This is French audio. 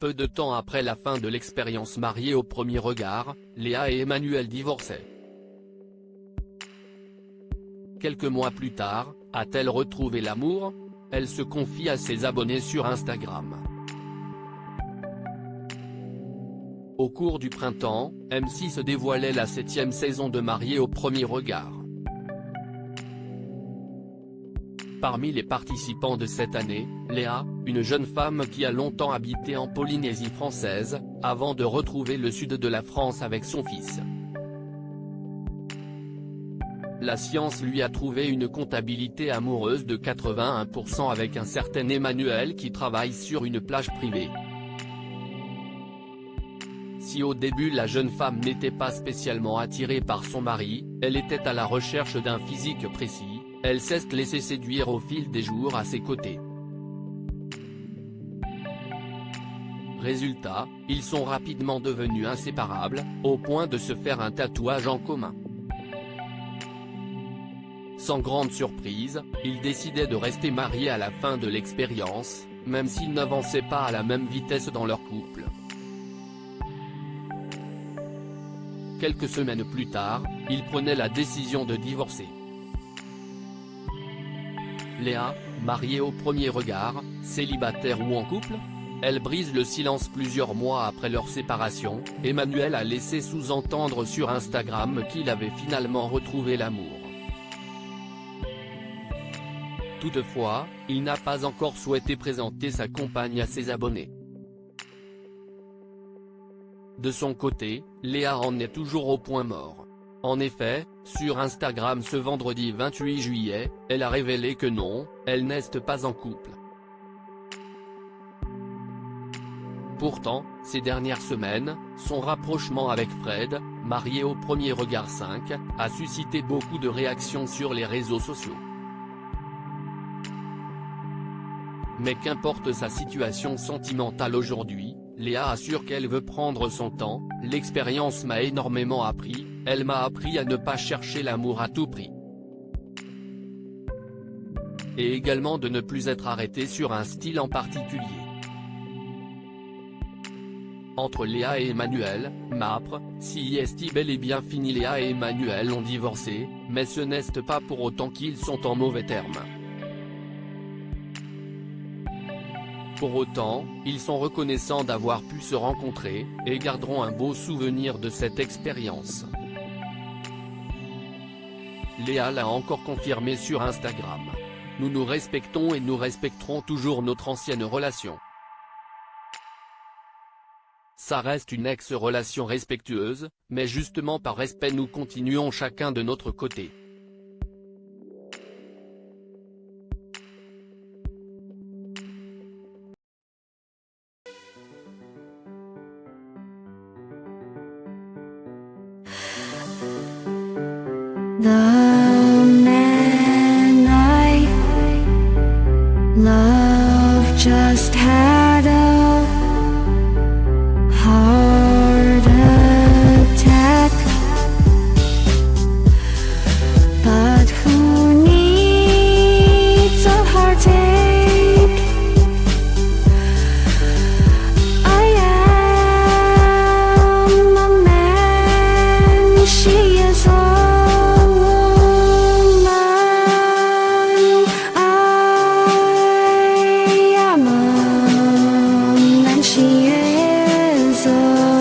Peu de temps après la fin de l'expérience Mariés au premier regard, Léa et Emmanuel divorçaient. Quelques mois plus tard, a-t-elle retrouvé l'amour? Elle se confie à ses abonnés sur Instagram. Au cours du printemps, M6 dévoilait la 7e saison de Mariés au premier regard. Parmi les participants de cette année, Léa, une jeune femme qui a longtemps habité en Polynésie française, avant de retrouver le sud de la France avec son fils. La science lui a trouvé une comptabilité amoureuse de 81% avec un certain Emmanuel qui travaille sur une plage privée. Si au début la jeune femme n'était pas spécialement attirée par son mari, elle était à la recherche d'un physique précis, elle s'est laissée séduire au fil des jours à ses côtés. Résultat, ils sont rapidement devenus inséparables, au point de se faire un tatouage en commun. Sans grande surprise, ils décidaient de rester mariés à la fin de l'expérience, même s'ils n'avançaient pas à la même vitesse dans leur couple. Quelques semaines plus tard, ils prenaient la décision de divorcer. Léa, mariée au premier regard, célibataire ou en couple? Elle brise le silence plusieurs mois après leur séparation. Emmanuel a laissé sous-entendre sur Instagram qu'il avait finalement retrouvé l'amour. Toutefois, il n'a pas encore souhaité présenter sa compagne à ses abonnés. De son côté, Léa en est toujours au point mort. En effet, sur Instagram ce vendredi 28 juillet, elle a révélé que non, elle n'est pas en couple. Pourtant, ces dernières semaines, son rapprochement avec Fred, marié au premier regard 5, a suscité beaucoup de réactions sur les réseaux sociaux. Mais qu'importe sa situation sentimentale aujourd'hui, Léa assure qu'elle veut prendre son temps. L'expérience m'a énormément appris, elle m'a appris à ne pas chercher l'amour à tout prix. Et également de ne plus être arrêtée sur un style en particulier. Entre Léa et Emmanuel, Mapr, si est bel et bien fini. Léa et Emmanuel ont divorcé, mais ce n'est pas pour autant qu'ils sont en mauvais termes. Pour autant, ils sont reconnaissants d'avoir pu se rencontrer, et garderont un beau souvenir de cette expérience. Léa l'a encore confirmé sur Instagram. Nous nous respectons et nous respecterons toujours notre ancienne relation. Ça reste une ex-relation respectueuse, mais justement par respect nous continuons chacun de notre côté. The man I love just had a heart attack, but who needs a heartache? I am a man, she is a she is a